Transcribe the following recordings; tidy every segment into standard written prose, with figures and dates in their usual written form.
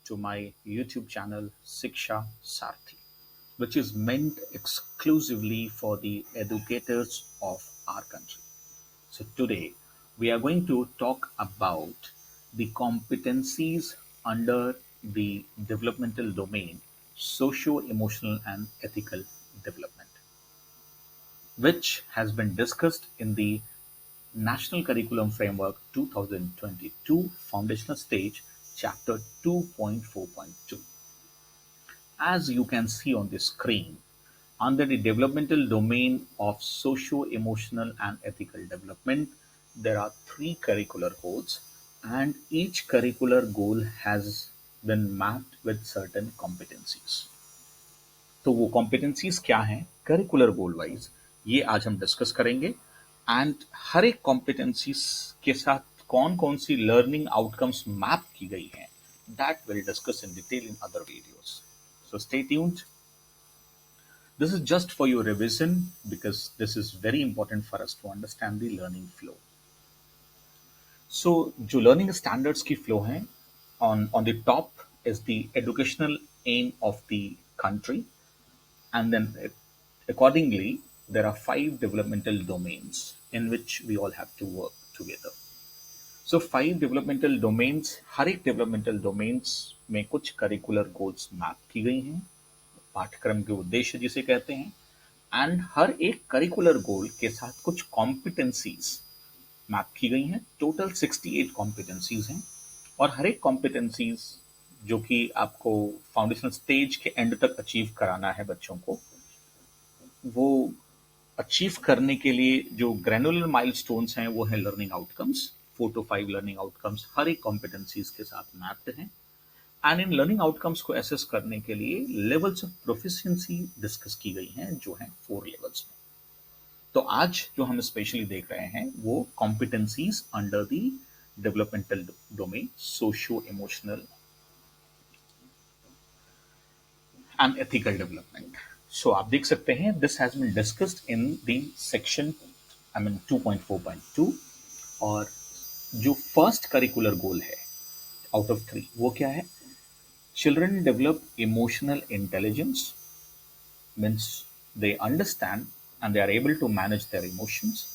to my YouTube channel Siksha Sarthi, which is meant exclusively for the educators of our country. So today we are going to talk about the competencies under the developmental domain, socio-emotional and ethical development, which has been discussed in the National Curriculum Framework 2022 Foundational Stage, Chapter 2.4.2. As you can see on the screen, under the developmental domain of socio-emotional and ethical development, there are three curricular goals, and each curricular goal has been mapped with certain competencies. तो वो competencies क्या हैं curricular गोल wise, ये आज हम discuss करेंगे। And हर एक competencies के साथ कौन कौन सी लर्निंग आउटकम्स मैप की गई हैं, that will discuss in detail in other videos. So stay tuned. This is just for your revision because this is very important for us to understand the learning flow. So जो learning standards की flow हैं, on the top is the educational aim of the country, and then accordingly there are 5 developmental domains in which we all have to work together. So 5 developmental domains, हर एक developmental domains में कुछ curricular goals map की गई हैं, पाठ्यक्रम के उद्देश्य जिसे कहते हैं, एंड हर एक curricular goal के साथ कुछ competencies मैप की गई हैं। टोटल 68 competencies हैं, और हर एक competencies जो कि आपको फाउंडेशनल स्टेज के एंड तक अचीव कराना है बच्चों को, वो अचीव करने के लिए जो ग्रैनुलर माइलस्टोन्स हैं वो है learning outcomes. 4 to 5 learning outcomes हर एक कॉम्पिटेंसीज के साथ मैप्ड हैं, एंड इन लर्निंग आउटकम्स को एसेस करने के लिए लेवल्स ऑफ प्रोफिशिएंसी डिस्कस की गई हैं, जो हैं 4 लेवल्स में। तो आज जो हम स्पेशली देख रहे हैं वो competencies under the developmental domain, socio emotional and ethical development. So आप देख सकते हैं this has been discussed in the section 2.4.2, और जो फर्स्ट करिकुलर गोल है आउट ऑफ 3 वो क्या है? Children develop emotional intelligence, means they understand and they are able to manage their emotions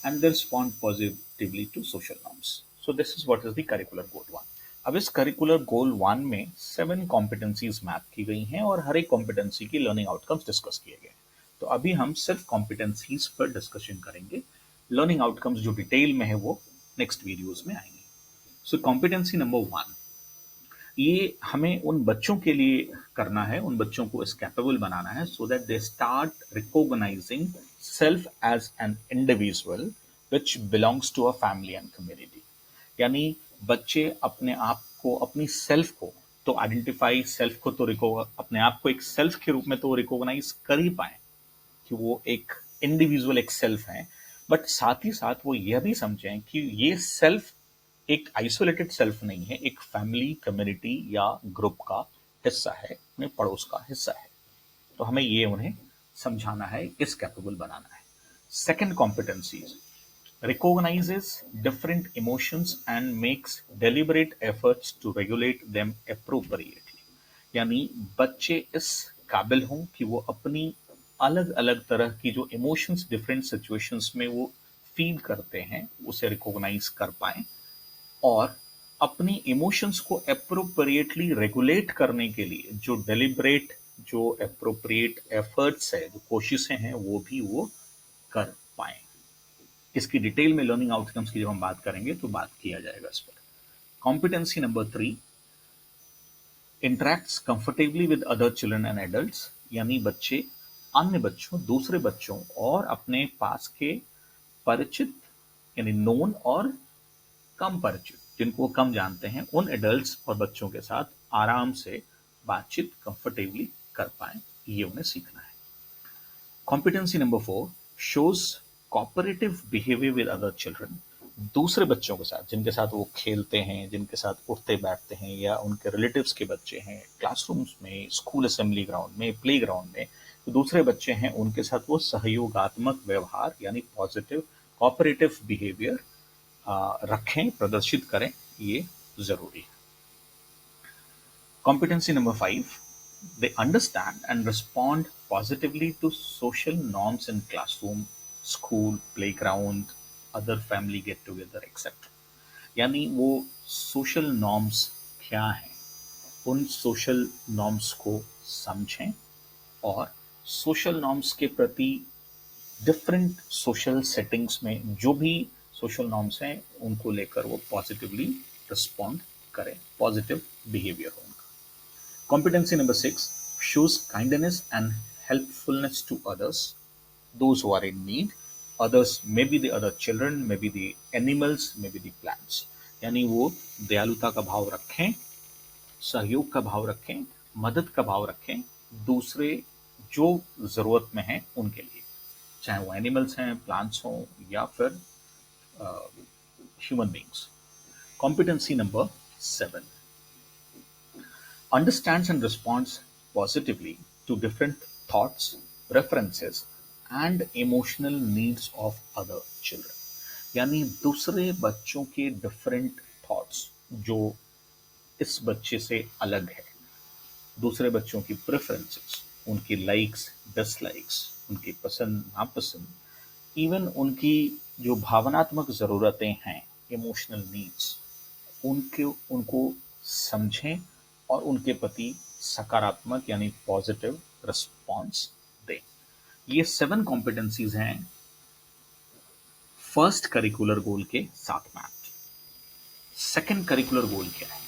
and they respond positively to social norms. So this is what is the curricular goal 1. अब इस curricular गोल 1 में 7 competencies map की गई हैं और हर एक competency की learning outcomes discuss किए गए हैं। तो अभी हम सिर्फ कॉम्पिटेंसीज पर डिस्कशन करेंगे, लर्निंग आउटकम्स जो डिटेल में है वो नेक्स्ट वीडियोस में आएंगे। सो कॉम्पिटेंसी नंबर 1, ये हमें उन बच्चों के लिए करना है, उन बच्चों को इस कैपेबल बनाना है so that they start recognising self as an individual which belongs to a family and community. यानी बच्चे अपने आप को, अपनी सेल्फ को तो आइडेंटिफाई, सेल्फ को तो अपने आप को एक सेल्फ के रूप में तो रिकॉग्नाइज कर ही पाए कि वो एक इंडिविजुअल, एक सेल्फ है, बट साथ ही साथ वो यह भी समझें कि ये सेल्फ एक आइसोलेटेड सेल्फ नहीं है, एक फैमिली, कम्युनिटी या ग्रुप का हिस्सा है, अपने पड़ोस का हिस्सा है। तो हमें ये उन्हें समझाना है, इस कैपेबल बनाना है। Second competencies, recognizes different emotions and makes deliberate efforts to regulate them appropriately. यानी बच्चे इस काबिल हों कि वो अपनी अलग अलग तरह की जो इमोशंस डिफरेंट सिचुएशंस में वो फील करते हैं उसे रिकॉग्नाइज कर पाएं, और अपनी इमोशंस को एप्रोप्रिएटली रेगुलेट करने के लिए जो डेलिब्रेट, जो एप्रोप्रिएट एफर्ट्स है, जो कोशिशें हैं, वो भी वो कर पाएं। इसकी डिटेल में लर्निंग आउटकम्स की जब हम बात करेंगे तो बात किया जाएगा इस पर। Competency number 3, interacts comfortably with other children and adults. यानी बच्चे अन्य बच्चों, दूसरे बच्चों और अपने पास के परिचित, यानी नोन और कम परिचित, जिनको वो कम जानते हैं, उन एडल्ट्स और बच्चों के साथ आराम से बातचीत कंफर्टेबली कर पाए, ये उन्हें सीखना है। Competency number 4, shows cooperative behaviour with other children. दूसरे बच्चों के साथ, जिनके साथ वो खेलते हैं, जिनके साथ उठते बैठते हैं, या उनके रिलेटिव्स के बच्चे हैं, क्लासरूम्स में, स्कूल असेंबली ग्राउंड में, प्ले ग्राउंड में, तो दूसरे बच्चे हैं, उनके साथ वो सहयोगात्मक व्यवहार यानी पॉजिटिव कोऑपरेटिव बिहेवियर रखें, प्रदर्शित करें, ये जरूरी है। Competency number 5, they understand and respond positively to social norms in classroom, school, playground, other family get together, etc. यानी वो सोशल नॉर्म्स क्या हैं, उन सोशल नॉर्म्स को समझें और सोशल नॉर्म्स के प्रति डिफरेंट सोशल सेटिंग्स में जो भी सोशल नॉर्म्स हैं उनको लेकर वो पॉजिटिवली रिस्पॉन्ड करें, पॉजिटिव बिहेवियर हो उनका। Competency number 6, shows kindness and helpfulness to others, those who are in need. Others may be the other children, maybe the animals, maybe the plants. यानी वो दयालुता का भाव रखें, सहयोग का भाव रखें, मदद का भाव रखें दूसरे जो जरूरत में हैं उनके लिए, चाहे वो एनिमल्स हैं, प्लांट्स हों या फिर human beings. Competency number 7, understands and responds positively to different thoughts, preferences, and emotional needs of other children. यानी दूसरे बच्चों के डिफरेंट थॉट्स जो इस बच्चे से अलग है, दूसरे बच्चों की प्रेफरेंसेस, उनकी लाइक्स, डिसलाइक्स, उनकी पसंद नापसंद, इवन उनकी जो भावनात्मक ज़रूरतें हैं, इमोशनल नीड्स, उनको समझें और उनके प्रति सकारात्मक यानी पॉजिटिव रिस्पॉन्स दें। ये 7 कॉम्पिटेंसीज हैं फर्स्ट करिकुलर गोल के साथ मैप्ड। सेकंड करिकुलर गोल क्या है?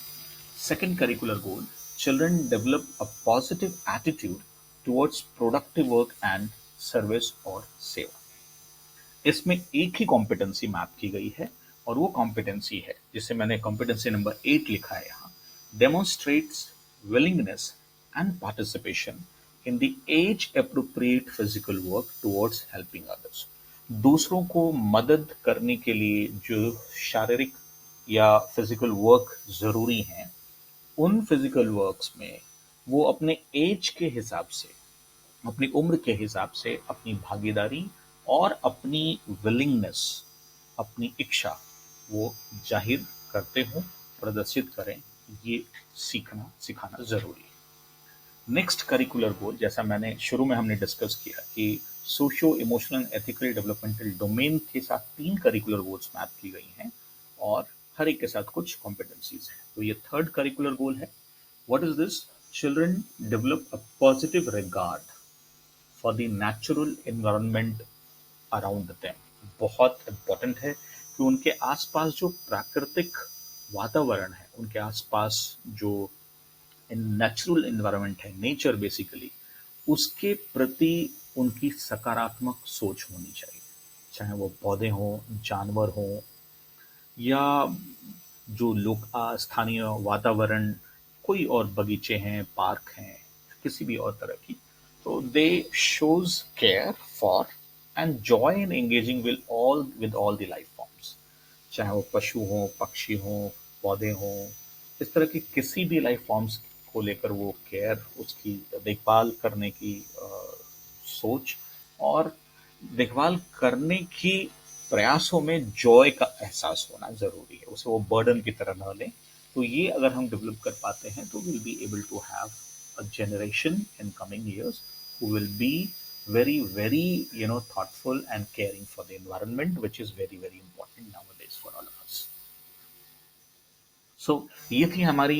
Second curricular goal, children develop a positive attitude towards productive work and service और सेवा। इसमें एक ही कॉम्पिटेंसी मैप की गई है और वो कॉम्पिटेंसी है जिसे मैंने कॉम्पिटेंसी नंबर 8 लिखा है यहाँ, demonstrates willingness and participation in the age-appropriate physical work towards helping others. दूसरों को मदद करने के लिए जो शारीरिक या फिजिकल वर्क जरूरी हैं, उन फिजिकल वर्क्स में वो अपने एज के हिसाब से, अपनी उम्र के हिसाब से अपनी भागीदारी और अपनी विलिंगनेस, अपनी इच्छा वो जाहिर करते हों, प्रदर्शित करें, ये सीखना सिखाना जरूरी है। नेक्स्ट करिकुलर गोल, जैसा मैंने शुरू में हमने डिस्कस किया कि socio emotional ethical developmental domain के साथ 3 करिकुलर गोल्स मैप की गई हैं और हर एक के साथ कुछ कॉम्पिटेंसीज हैं। तो ये थर्ड करिकुलर गोल है। What is this? Children develop a positive regard for the natural environment around them. बहुत इंपॉर्टेंट है कि उनके आसपास जो प्राकृतिक वातावरण है, उनके आसपास जो नेचुरल एनवायरनमेंट है, नेचर बेसिकली, उसके प्रति उनकी सकारात्मक सोच होनी चाहिए, चाहे वो पौधे हों, जानवर हों या जो लोग स्थानीय वातावरण, कोई और बगीचे हैं, पार्क हैं, किसी भी और तरह की। तो दे shows care for and joy in engaging with all the life forms, चाहे वो पशु हों, पक्षी हों, पौधे हों, इस तरह की किसी भी लाइफ फॉर्म्स को लेकर वो केयर, उसकी देखभाल करने की सोच और देखभाल करने की प्रयासों में जॉय का एहसास होना जरूरी है, उसे वो बर्डन की तरह न लें। तो ये अगर हम डेवलप कर पाते हैं तो will be able to have a generation in coming years who will be very thoughtful and caring for the environment, which is very important nowadays for all of us. So ये थी हमारी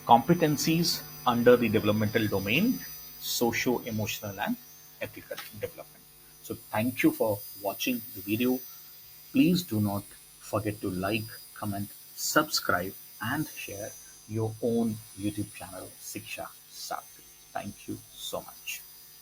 competencies under the developmental domain, socio emotional and ethical development. So thank you for watching the video. Please do not forget to like, comment, subscribe and share your own YouTube channel, Siksha Sarthi. Thank you so much.